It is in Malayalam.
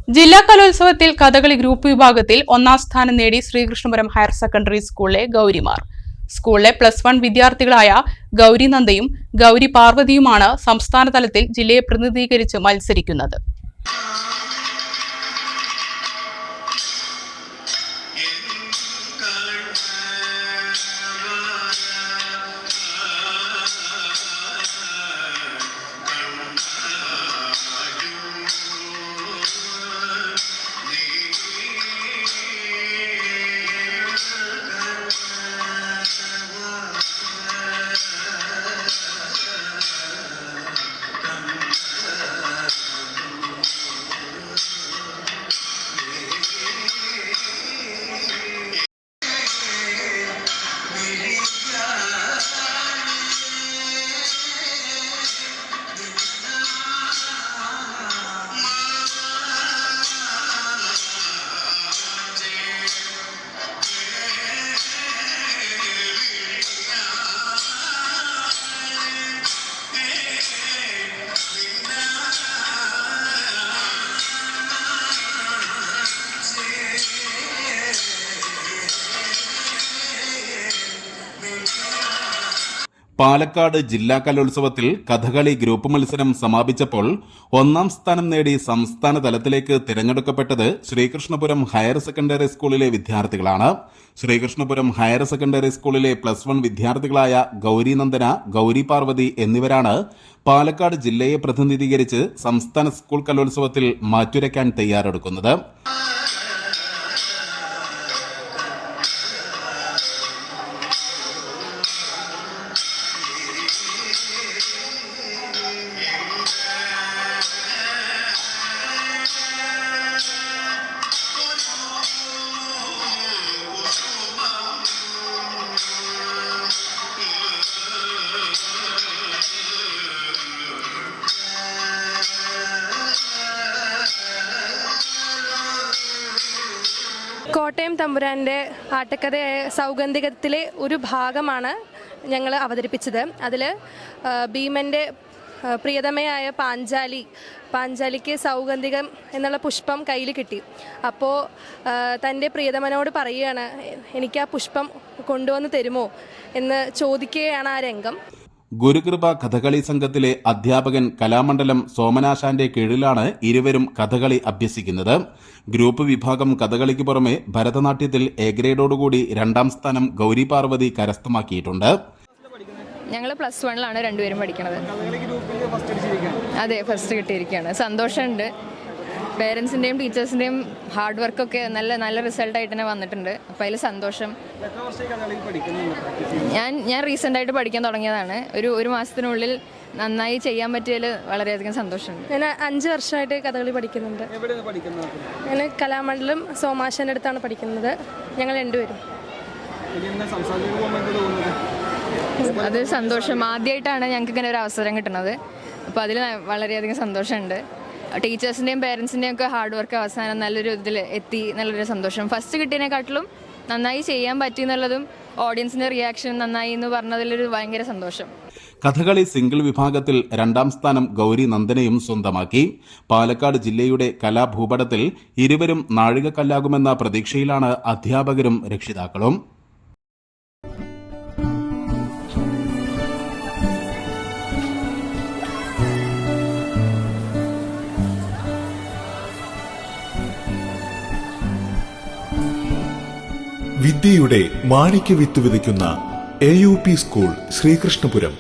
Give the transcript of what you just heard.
ജില്ലാ കലോത്സവത്തിൽ കഥകളി ഗ്രൂപ്പ് വിഭാഗത്തിൽ ഒന്നാം സ്ഥാനം നേടി ശ്രീകൃഷ്ണപുരം ഹയർ സെക്കൻഡറി സ്കൂളിലെ ഗൗരിമാർ. സ്കൂളിലെ +1 വിദ്യാർത്ഥികളായ ഗൗരി നന്ദയും ഗൗരി പാർവതിയുമാണ് സംസ്ഥാന തലത്തിൽ ജില്ലയെ പ്രതിനിധീകരിച്ച് മത്സരിക്കുന്നത്. പാലക്കാട് ജില്ലാ കലോത്സവത്തിൽ കഥകളി ഗ്രൂപ്പ് മത്സരം സമാപിച്ചപ്പോൾ ഒന്നാം സ്ഥാനം നേടി സംസ്ഥാന തലത്തിലേക്ക് തിരഞ്ഞെടുക്കപ്പെട്ടത് ശ്രീകൃഷ്ണപുരം ഹയർ സെക്കൻഡറി സ്കൂളിലെ വിദ്യാർത്ഥികളാണ്. ശ്രീകൃഷ്ണപുരം ഹയർ സെക്കൻഡറി സ്കൂളിലെ +1 വിദ്യാർത്ഥികളായ ഗൗരി നന്ദന, ഗൗരി പാർവതി എന്നിവരാണ് പാലക്കാട് ജില്ലയെ പ്രതിനിധീകരിച്ച് സംസ്ഥാന സ്കൂൾ കലോത്സവത്തിൽ മാറ്റുരയ്ക്കാൻ തയ്യാറെടുക്കുന്നത്. കോട്ടയം തമ്പുരാൻ്റെ ആട്ടക്കഥയായ സൗഗന്ധികത്തിലെ ഒരു ഭാഗമാണ് ഞങ്ങൾ അവതരിപ്പിച്ചത്. അതിൽ ഭീമൻ്റെ പ്രിയതമയായ പാഞ്ചാലിക്ക് സൗഗന്ധികം എന്നുള്ള പുഷ്പം കയ്യിൽ കിട്ടി. അപ്പോൾ തൻ്റെ പ്രിയതമനോട് പറയുകയാണ്, എനിക്ക് ആ പുഷ്പം കൊണ്ടുവന്ന് തരുമോ എന്ന് ചോദിക്കുകയാണ് ആ രംഗം. ഗുരുകൃപ കഥകളി സംഘത്തിലെ അധ്യാപകൻ കലാമണ്ഡലം സോമനാശാന്റെ കീഴിലാണ് ഇരുവരും കഥകളി അഭ്യസിക്കുന്നത്. ഗ്രൂപ്പ് വിഭാഗം കഥകളിക്ക് പുറമെ ഭരതനാട്യത്തിൽ എ ഗ്രേഡോടുകൂടി 2ാം സ്ഥാനം ഗൗരി പാർവതി കരസ്ഥമാക്കിയിട്ടുണ്ട്. ഞങ്ങൾ +1ലാണ് രണ്ടുപേരും പഠിക്കുന്നത്. അതെ, ഫസ്റ്റ് കിട്ടിയിരിക്കുകയാണ്. സന്തോഷമുണ്ട്. പേരൻസിൻ്റെയും ടീച്ചേഴ്സിൻ്റെയും ഹാർഡ് വർക്കൊക്കെ നല്ല റിസൾട്ടായിട്ട് തന്നെ വന്നിട്ടുണ്ട്. അപ്പോൾ അതിൽ സന്തോഷം. ഞാൻ റീസെൻ്റായിട്ട് പഠിക്കാൻ തുടങ്ങിയതാണ്. ഒരു മാസത്തിനുള്ളിൽ നന്നായി ചെയ്യാൻ പറ്റിയതിൽ വളരെയധികം സന്തോഷമുണ്ട്. ഞാൻ 5 വർഷമായിട്ട് കഥകളി പഠിക്കുന്നുണ്ട്. ഞാൻ കലാമണ്ഡലം സോമാശാൻ്റെ അടുത്താണ് പഠിക്കുന്നത്. ഞങ്ങൾ രണ്ടുപേരും. അത് സന്തോഷം. ആദ്യമായിട്ടാണ് ഞങ്ങൾക്ക് ഇങ്ങനെ ഒരു അവസരം കിട്ടുന്നത്. അപ്പോൾ അതിൽ വളരെയധികം സന്തോഷമുണ്ട്. ടീച്ചേഴ്സിൻ്റെയും പേരൻസിൻ്റെയും ഒക്കെ ഹാർഡ് വർക്ക് അവസാനം നല്ലൊരു ഇതിൽ എത്തി, നല്ലൊരു സന്തോഷം. ഫസ്റ്റ് കിട്ടിയതിനെക്കാട്ടിലും നന്നായി ചെയ്യാൻ പറ്റി എന്നുള്ളതും ഓഡിയൻസിൻ്റെ റിയാക്ഷൻ നന്നായി എന്ന് പറഞ്ഞതിലൊരു ഭയങ്കര സന്തോഷം. കഥകളി സിംഗിൾ വിഭാഗത്തിൽ 2ാം സ്ഥാനം ഗൗരി നന്ദനയും സ്വന്തമാക്കി. പാലക്കാട് ജില്ലയുടെ കലാഭൂപടത്തിൽ ഇരുവരും നാഴികക്കല്ലാകുമെന്ന പ്രതീക്ഷയിലാണ് അധ്യാപകരും രക്ഷിതാക്കളും. വിദ്യയുടെ മാണിക്യ വിത്ത് വിതയ്ക്കുന്ന AUP സ്കൂൾ ശ്രീകൃഷ്ണപുരം.